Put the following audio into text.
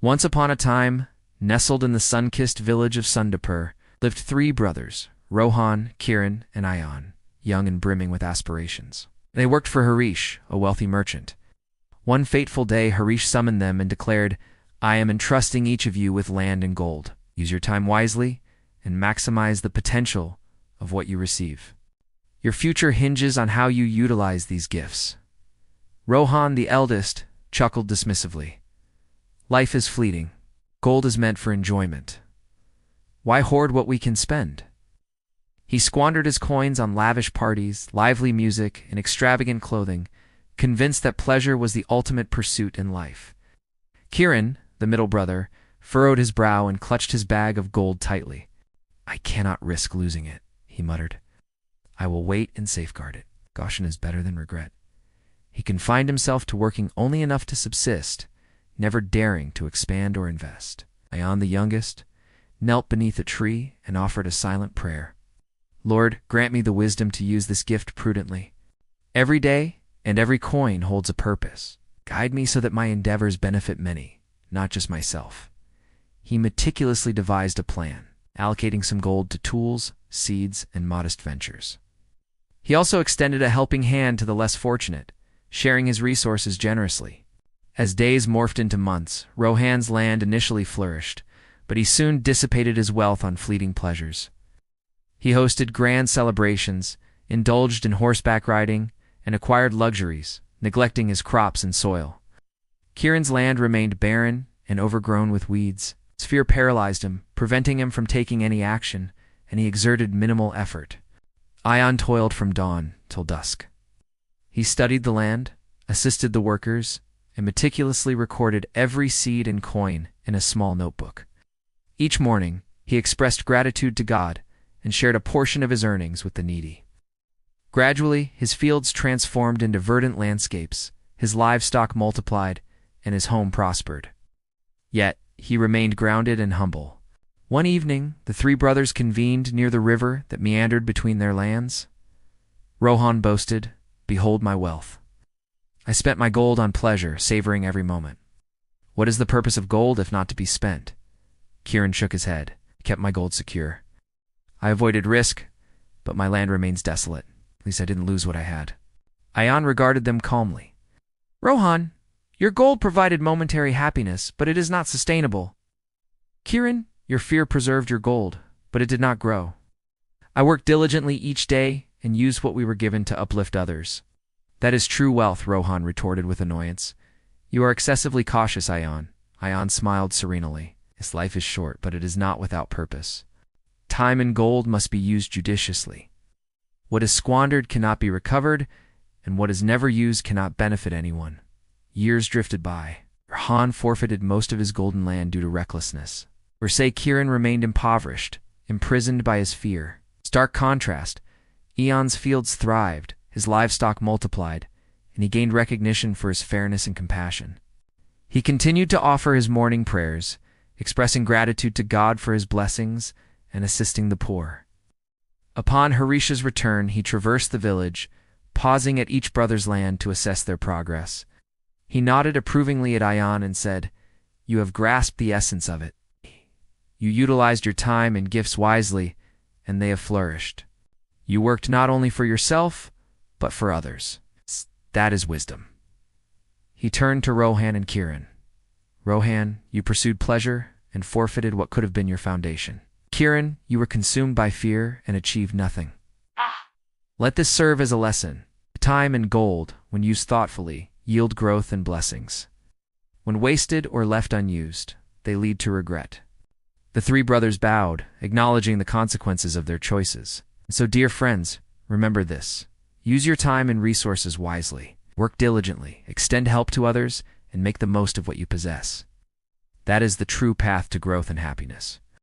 Once upon a time, nestled in the sun-kissed village of Sundapur, lived three brothers, Rohan, Kiran, and Ayan, young and brimming with aspirations. They worked for Harish, a wealthy merchant. One fateful day, Harish summoned them and declared, "I am entrusting each of you with land and gold. Use your time wisely and maximize the potential of what you receive. Your future hinges on how you utilize these gifts." Rohan, the eldest, chuckled dismissively. "Life is fleeting. Gold is meant for enjoyment. Why hoard what we can spend?" He squandered his coins on lavish parties, lively music, and extravagant clothing, convinced that pleasure was the ultimate pursuit in life. Kiran, the middle brother, furrowed his brow and clutched his bag of gold tightly. "I cannot risk losing it," he muttered. "I will wait and safeguard it. Caution is better than regret." He confined himself to working only enough to subsist, never daring to expand or invest. Ayan, the youngest, knelt beneath a tree and offered a silent prayer. "Lord, grant me the wisdom to use this gift prudently. Every day and every coin holds a purpose. Guide me so that my endeavors benefit many, not just myself." He meticulously devised a plan, allocating some gold to tools, seeds, and modest ventures. He also extended a helping hand to the less fortunate, sharing his resources generously. As days morphed into months, Rohan's land initially flourished, but he soon dissipated his wealth on fleeting pleasures. He hosted grand celebrations, indulged in horseback riding, and acquired luxuries, neglecting his crops and soil. Kiran's land remained barren and overgrown with weeds. His fear paralyzed him, preventing him from taking any action, and he exerted minimal effort. Ayan toiled from dawn till dusk. He studied the land, assisted the workers, and meticulously recorded every seed and coin in a small notebook. Each morning, he expressed gratitude to God and shared a portion of his earnings with the needy. Gradually, his fields transformed into verdant landscapes, his livestock multiplied, and his home prospered. Yet, he remained grounded and humble. One evening, the three brothers convened near the river that meandered between their lands. Rohan boasted, "Behold my wealth. I spent my gold on pleasure, savoring every moment. What is the purpose of gold if not to be spent?" Kiran shook his head. "I kept my gold secure. I avoided risk, but my land remains desolate. At least I didn't lose what I had." Ayan regarded them calmly. "Rohan, your gold provided momentary happiness, but it is not sustainable. Kiran, your fear preserved your gold, but it did not grow. I worked diligently each day and used what we were given to uplift others." "That is true wealth," Rohan retorted with annoyance. "You are excessively cautious, Ayan." Ayan smiled serenely. "This life is short, but it is not without purpose. Time and gold must be used judiciously. What is squandered cannot be recovered, and what is never used cannot benefit anyone." Years drifted by. Rohan forfeited most of his golden land due to recklessness. Say Kiran remained impoverished, imprisoned by his fear. Stark contrast. Ayan's fields thrived, his livestock multiplied, and he gained recognition for his fairness and compassion. He continued to offer his morning prayers, expressing gratitude to God for his blessings and assisting the poor. Upon Harish's return, he traversed the village, pausing at each brother's land to assess their progress. He nodded approvingly at Ayan and said, "You have grasped the essence of it. You utilized your time and gifts wisely, and they have flourished. You worked not only for yourself, but for others. That is wisdom." He turned to Rohan and Kiran. "Rohan, you pursued pleasure and forfeited what could have been your foundation. Kiran, you were consumed by fear and achieved nothing. Let this serve as a lesson. Time and gold, when used thoughtfully, yield growth and blessings. When wasted or left unused, they lead to regret." The three brothers bowed, acknowledging the consequences of their choices. So, dear friends, remember this. Use your time and resources wisely. Work diligently, extend help to others, and make the most of what you possess. That is the true path to growth and happiness.